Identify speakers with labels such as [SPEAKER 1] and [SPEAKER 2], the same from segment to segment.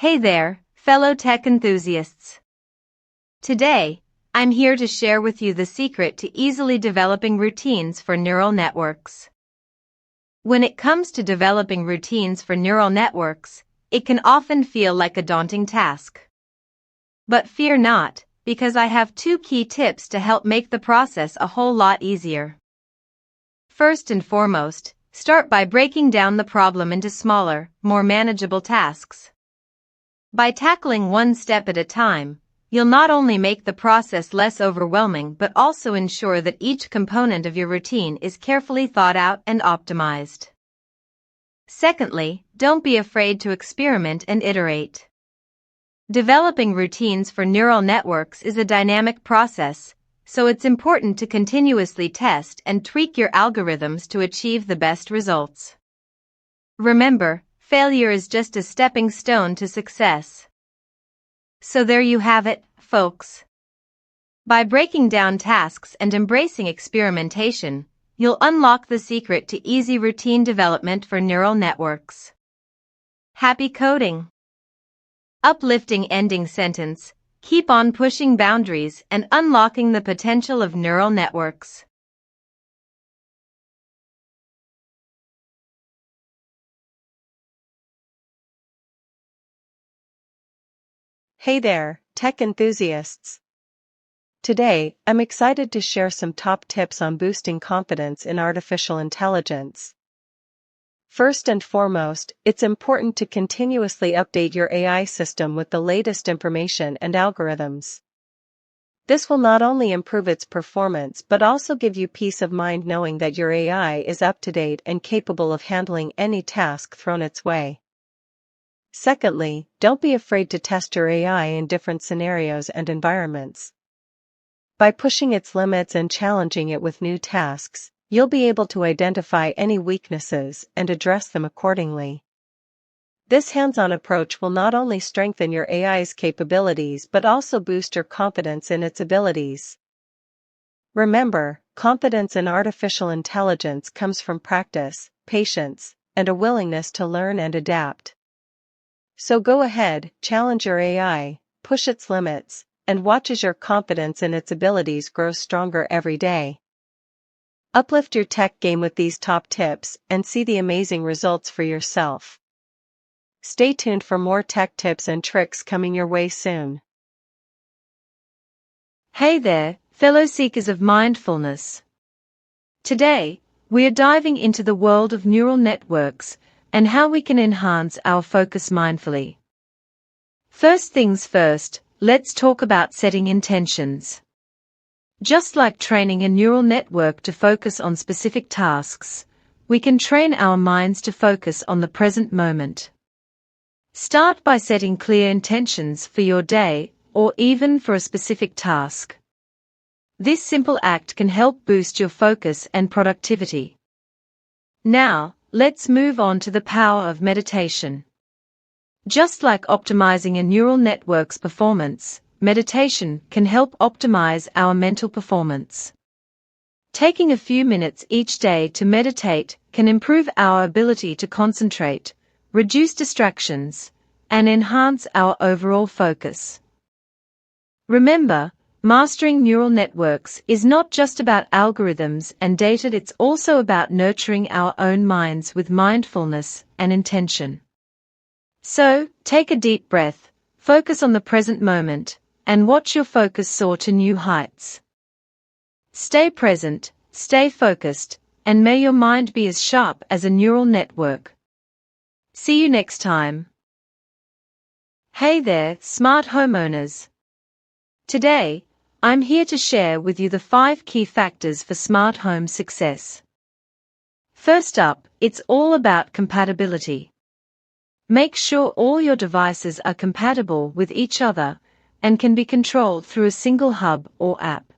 [SPEAKER 1] Hey there, fellow tech enthusiasts. Today, I'm here to share with you the secret to easily developing routines for neural networks. When it comes to developing routines for neural networks, it can often feel like a daunting task. But fear not, because I have two key tips to help make the process a whole lot easier. First and foremost, start by breaking down the problem into smaller, more manageable tasks. By tackling one step at a time, you'll not only make the process less overwhelming but also ensure that each component of your routine is carefully thought out and optimized. Secondly, don't be afraid to experiment and iterate. Developing routines for neural networks is a dynamic process, so it's important to continuously test and tweak your algorithms to achieve the best results. Remember, failure is just a stepping stone to success. So there you have it, folks. By breaking down tasks and embracing experimentation, you'll unlock the secret to easy routine development for neural networks. Happy coding! Uplifting ending sentence, keep on pushing boundaries and unlocking the potential of neural networks.
[SPEAKER 2] Hey there, tech enthusiasts! Today, I'm excited to share some top tips on boosting confidence in artificial intelligence. First and foremost, it's important to continuously update your AI system with the latest information and algorithms. This will not only improve its performance but also give you peace of mind knowing that your AI is up to date and capable of handling any task thrown its way. Secondly, don't be afraid to test your AI in different scenarios and environments. By pushing its limits and challenging it with new tasks, you'll be able to identify any weaknesses and address them accordingly. This hands-on approach will not only strengthen your AI's capabilities but also boost your confidence in its abilities. Remember, confidence in artificial intelligence comes from practice, patience, and a willingness to learn and adapt. So go ahead, challenge your AI, push its limits, and watch as your confidence in its abilities grows stronger every day. Uplift your tech game with these top tips and see the amazing results for yourself. Stay tuned for more tech tips and tricks coming your way soon.
[SPEAKER 1] Hey there, fellow seekers of mindfulness. Today, we are diving into the world of neural networks and how we can enhance our focus mindfully. First things first, let's talk about setting intentions. Just like training a neural network to focus on specific tasks, we can train our minds to focus on the present moment. Start by setting clear intentions for your day or even for a specific task. This simple act can help boost your focus and productivity. Now, let's move on to the power of meditation. Just like optimizing a neural network's performance, meditation can help optimize our mental performance. Taking a few minutes each day to meditate can improve our ability to concentrate, reduce distractions, and enhance our overall focus. Remember, mastering neural networks is not just about algorithms and data, it's also about nurturing our own minds with mindfulness and intention. So, take a deep breath, focus on the present moment, and watch your focus soar to new heights. Stay present, stay focused, and may your mind be as sharp as a neural network. See you next time. Hey there, smart homeowners. Today, I'm here to share with you the 5 key factors for smart home success. First up, it's all about compatibility. Make sure all your devices are compatible with each other and can be controlled through a single hub or app.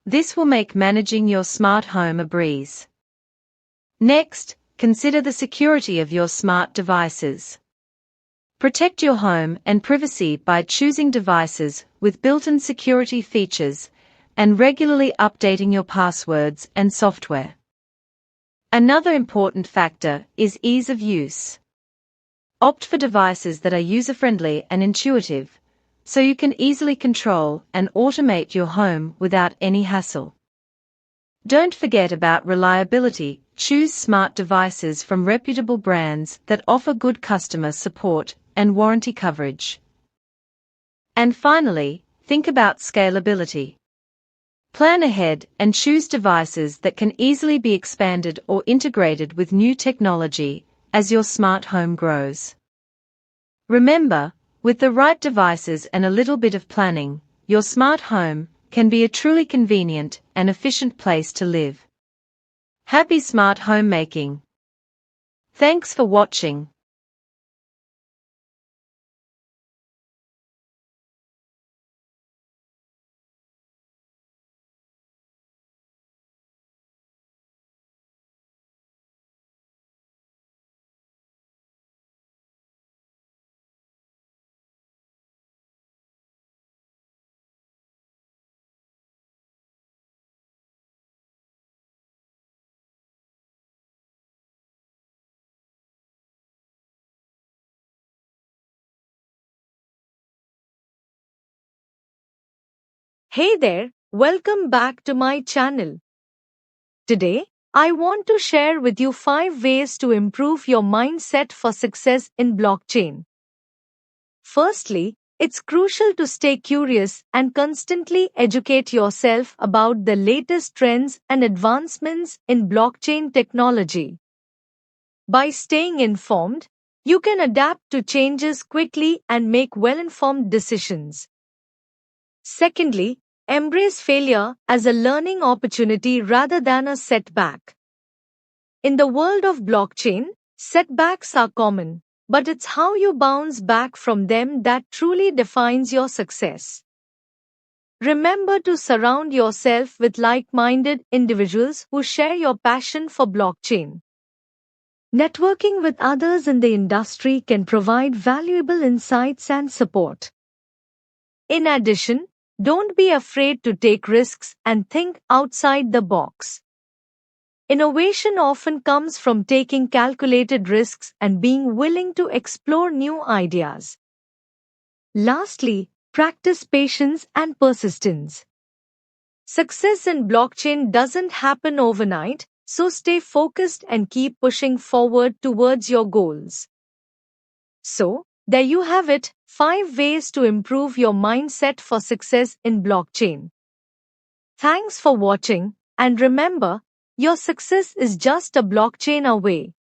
[SPEAKER 1] This will make managing your smart home a breeze. Next, consider the security of your smart devices. Protect your home and privacy by choosing devices with built-in security features and regularly updating your passwords and software. Another important factor is ease of use. Opt for devices that are user-friendly and intuitive, so you can easily control and automate your home without any hassle. Don't forget about reliability. Choose smart devices from reputable brands that offer good customer support and warranty coverage. And finally, think about scalability. Plan ahead and choose devices that can easily be expanded or integrated with new technology as your smart home grows. Remember, with the right devices and a little bit of planning, your smart home can be a truly convenient and efficient place to live. Happy smart homemaking! Thanks for watching.
[SPEAKER 3] Hey there, welcome back to my channel. Today, I want to share with you 5 ways to improve your mindset for success in blockchain. Firstly, it's crucial to stay curious and constantly educate yourself about the latest trends and advancements in blockchain technology. By staying informed, you can adapt to changes quickly and make well-informed decisions. Secondly, embrace failure as a learning opportunity rather than a setback. In the world of blockchain, setbacks are common, but it's how you bounce back from them that truly defines your success. Remember to surround yourself with like-minded individuals who share your passion for blockchain. Networking with others in the industry can provide valuable insights and support. In addition, don't be afraid to take risks and think outside the box. Innovation often comes from taking calculated risks and being willing to explore new ideas. Lastly, practice patience and persistence. Success in blockchain doesn't happen overnight, so stay focused and keep pushing forward towards your goals. So, there you have it, 5 ways to improve your mindset for success in blockchain. Thanks for watching, and remember, your success is just a blockchain away.